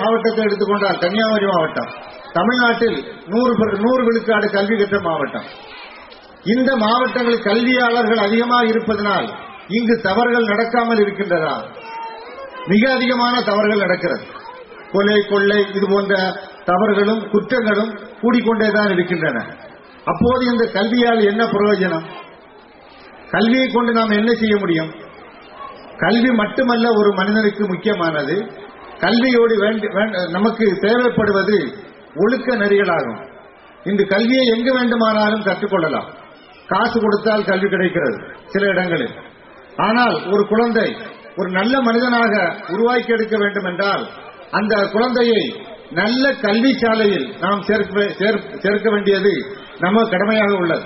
மாவட்டத்தை எடுத்துக்கொண்டால் கன்னியாகுமரி மாவட்டம் தமிழ்நாட்டில் 100 விழுக்காடு கல்வி கற்ற மாவட்டம். இந்த மாவட்டங்களில் கல்வியாளர்கள் அதிகமாக இருப்பதனால் இங்கு தவறுகள் நடக்காமல் இருக்கின்றதா? மிக அதிகமான தவறுகள் நடக்கிறது. கொலை, கொள்ளை இது போன்ற தவறுகளும் குற்றங்களும் கூடிக்கொண்டேதான் இருக்கின்றன. அப்போது இந்த கல்வியால் என்ன பிரயோஜனம்? கல்வியை கொண்டு நாம் என்ன செய்ய முடியும்? கல்வி மட்டுமல்ல ஒரு மனிதனுக்கு முக்கியமானது. கல்வியோடு நமக்கு தேவைப்படுவது ஒழுக்க நெறிகளாகும். இந்த கல்வியை எங்கு வேண்டுமானாலும் கற்றுக்கொள்ளலாம். காசு கொடுத்தால் கல்வி கிடைக்கிறது சில இடங்களில். ஆனால் ஒரு குழந்தை ஒரு நல்ல மனிதனாக உருவாக்கி எடுக்க வேண்டும் என்றால் அந்த குழந்தையை நல்ல கல்வி சாலையில் நாம் சேர்க்க வேண்டியது நம்ம கடமையாக உள்ளது.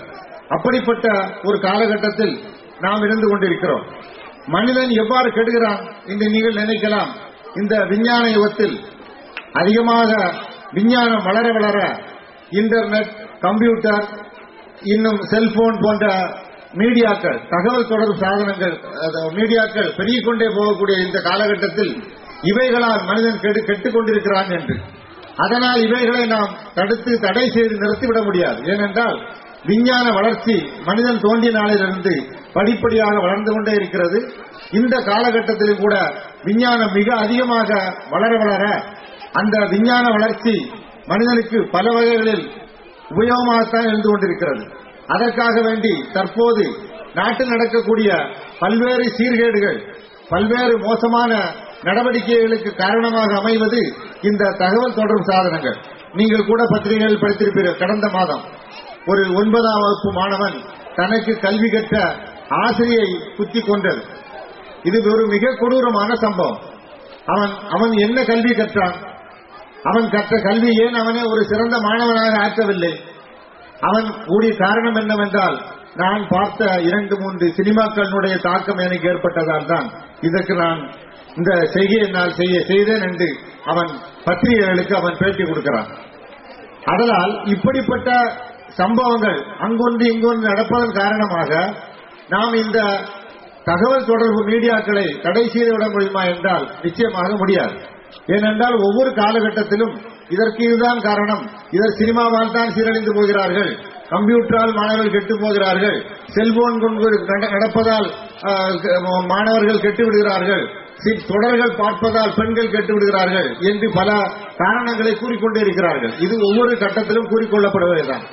அப்படிப்பட்ட ஒரு காலகட்டத்தில் நாம் இருந்து கொண்டிருக்கிறோம். மனிதன் எவ்வாறு கெடுகிறான் என்று நீங்கள் நினைக்கலாம். இந்த விஞ்ஞான யுகத்தில் அதிகமாக விஞ்ஞானம் வளர வளர இன்டர்நெட், கம்ப்யூட்டர், இன்னும் செல்போன் போன்ற மீடியாக்கள், தகவல் தொடர்பு சாதனங்கள், மீடியாக்கள் பெருகிக் கொண்டே போகக்கூடிய இந்த காலகட்டத்தில் இவைகளால் மனிதன் கெட்டுக் கொண்டிருக்கிறான் என்று. அதனால் இவைகளை நாம் தடை செய்து நிறுத்திவிட முடியாது. ஏனென்றால் விஞ்ஞான வளர்ச்சி மனிதன் தோன்றிய நாளிலிருந்து படிப்படியாக வளர்ந்து கொண்டே இருக்கிறது. இந்த காலகட்டத்திலும் கூட விஞ்ஞானம் மிக அதிகமாக வளர வளர அந்த விஞ்ஞான வளர்ச்சி மனிதனுக்கு பல வகைகளில் உபயோகமாகத்தான் இருந்து கொண்டிருக்கிறது. அதற்காக வேண்டி தற்போது நாட்டில் நடக்கக்கூடிய பல்வேறு சீர்கேடுகள், பல்வேறு மோசமான நடவடிக்கைகளுக்கு காரணமாக அமைவது இந்த தகவல் தொடர்பு சாதனங்கள். நீங்கள் கூட பத்திரிகைகள் படித்திருப்பீர்கள். கடந்த மாதம் ஒரு 9ஆம் வகுப்பு மாணவன் தனக்கு கல்வி கற்ற ஆசிரியை குத்தி கொண்டது. இது ஒரு மிக கொடூரமான சம்பவம். அவன் என்ன கல்வி கற்றான்? அவன் கற்ற கல்வி ஏன் அவனை ஒரு சிறந்த மாணவனாக ஆக்கவில்லை? அவன் கூடிய காரணம் என்னவென்றால், நான் பார்த்த 2-3 சினிமாக்களுடைய தாக்கம் எனக்கு ஏற்பட்டதால் தான் இதற்கு நான் இந்த செய்கையை நான் செய்தேன் என்று அவன் பத்திரிகைகளுக்கு அவன் பேட்டி கொடுக்கிறான். அதனால் இப்படிப்பட்ட சம்பவங்கள் அங்கொன்று இங்கொன்று நடப்பதன் காரணமாக நாம் இந்த தகவல் தொடர்பு மீடியாக்களை தடை செய்துவிட முடியுமா என்றால் நிச்சயமாக முடியாது. ஏனென்றால் ஒவ்வொரு காலகட்டத்திலும் இதற்கு இதுதான் காரணம். இதர் சினிமாவால் தான் சீரழிந்து போகிறார்கள், கம்ப்யூட்டரால் மாணவர்கள் கெட்டு போகிறார்கள், செல்போன் கொண்டு நடப்பதால் மாணவர்கள் கெட்டு விடுகிறார்கள், தொடர்கள் பார்ப்பதால் பெண்கள் கெட்டு விடுகிறார்கள் என்று பல காரணங்களை கூறிக்கொண்டே இருக்கிறார்கள். இது ஒவ்வொரு கட்டத்திலும் கூறிக்கொள்ளப்படுவதுதான்.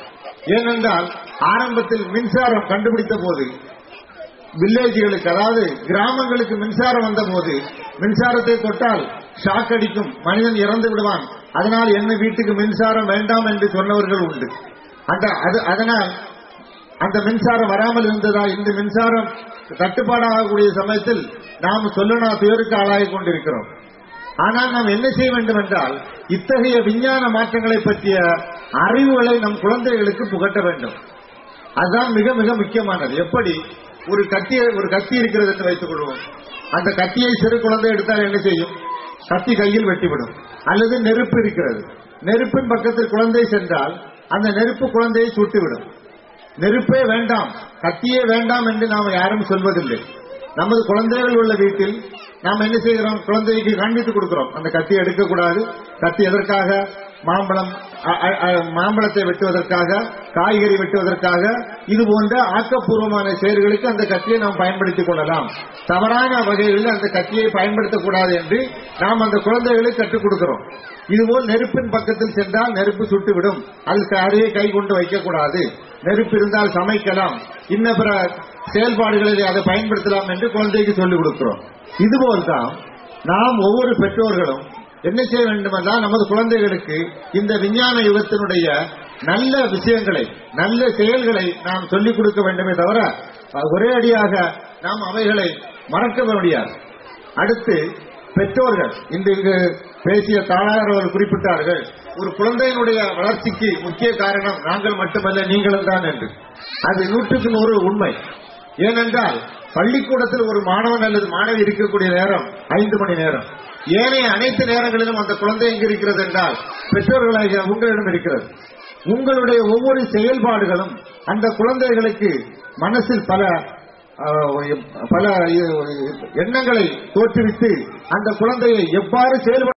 ஏனென்றால் ஆரம்பத்தில் மின்சாரம் கண்டுபிடித்த போது வில்லேஜ்களுக்கு, அதாவது கிராமங்களுக்கு மின்சாரம் வந்த போது மின்சாரத்தை தொட்டால் ஷாக் அடிக்கும், மனிதன் இறந்து விடுவான், அதனால் என்ன வீட்டுக்கு மின்சாரம் வேண்டாம் என்று சொன்னவர்கள் உண்டு. அதனால் அந்த மின்சாரம் வராமல் இருந்ததா? இந்த மின்சாரம் தட்டுப்பாடாகக்கூடிய சமயத்தில் நாம் சொல்லனா துயருக்கு ஆளாகிக் கொண்டிருக்கிறோம். ஆனால் நாம் என்ன செய்ய வேண்டும் என்றால் இத்தகைய விஞ்ஞான மாற்றங்களை பற்றிய அறிவுகளை நம் குழந்தைகளுக்கு புகட்ட வேண்டும். அதுதான் மிக மிக முக்கியமானது. எப்படி ஒரு கத்தி இருக்கிறது என்று வைத்துக் கொள்வோம். அந்த கத்தியை சிறு குழந்தை எடுத்தால் என்ன செய்யும்? கத்தி கையில் வெட்டிவிடும். அல்லது நெருப்பு இருக்கிறது, நெருப்பின் பக்கத்தில் குழந்தை சென்றால் அந்த நெருப்பு குழந்தையை சுட்டுவிடும். நெருப்பே வேண்டாம், கத்தியே வேண்டாம் என்று நாம் யாரும் சொல்வதில்லை. நமது குழந்தைகள் உள்ள வீட்டில் நாம் என்ன செய்கிறோம்? குழந்தைக்கு காண்பித்துக் கொடுக்கிறோம், அந்த கத்தியை எடுக்கக்கூடாது. கத்தி எதற்காக? மாம்பழத்தை வெட்டுவதற்காக, காய்கறி வெட்டுவதற்காக, இது போன்ற ஆக்கப்பூர்வமான செயல்களுக்கு அந்த கத்தியை நாம் பயன்படுத்திக் கொள்ளலாம். தவறான வகைகளில் அந்த கத்தியை பயன்படுத்தக்கூடாது என்று நாம் அந்த குழந்தைகளுக்கு கற்றுக் கொடுக்கிறோம். இதுபோல் நெருப்பின் பக்கத்தில் சென்றால் நெருப்பு சுட்டுவிடும், அதுக்கு அருகே கை கொண்டு வைக்கக்கூடாது, நெருப்பு இருந்தால் சமைக்கலாம், இன்ன பிற செயல்பாடுகளில் அதை பயன்படுத்தலாம் என்று குழந்தைக்கு சொல்லிக் கொடுக்கிறோம். இதுபோல்தான் நாம் ஒவ்வொரு பெற்றோர்களும் என்ன செய்ய வேண்டுமென்றால் நமது குழந்தைகளுக்கு இந்த விஞ்ஞான யுகத்தினுடைய நல்ல விஷயங்களை, நல்ல செயல்களை நாம் சொல்லிக் கொடுக்க வேண்டுமே தவிர ஒரே அடியாக நாம் அவைகளை மறக்க முடியாது. அடுத்து பெற்றோர்கள், இங்கு பேசிய தாயார் அவர்கள் குறிப்பிட்டார்கள், ஒரு குழந்தையினுடைய வளர்ச்சிக்கு முக்கிய காரணம் நாங்கள் மட்டுமல்ல நீங்களும் தான் என்று. அது 100க்கு 100 உண்மை. ஏனென்றால் பள்ளிக்கூடத்தில் ஒரு மாணவன் அல்லது மாணவி இருக்கக்கூடிய நேரம் 5 மணி நேரம். ஏனைய அனைத்து நேரங்களிலும் அந்த குழந்தை எங்கு இருக்கிறது என்றால் பெற்றோர்களாகிய உங்களிடம் இருக்கிறது. உங்களுடைய ஒவ்வொரு செயல்பாடுகளும் அந்த குழந்தைகளுக்கு மனசில் பல எண்ணங்களை தோற்றுவித்து அந்த குழந்தையை எவ்வாறு செயல்பட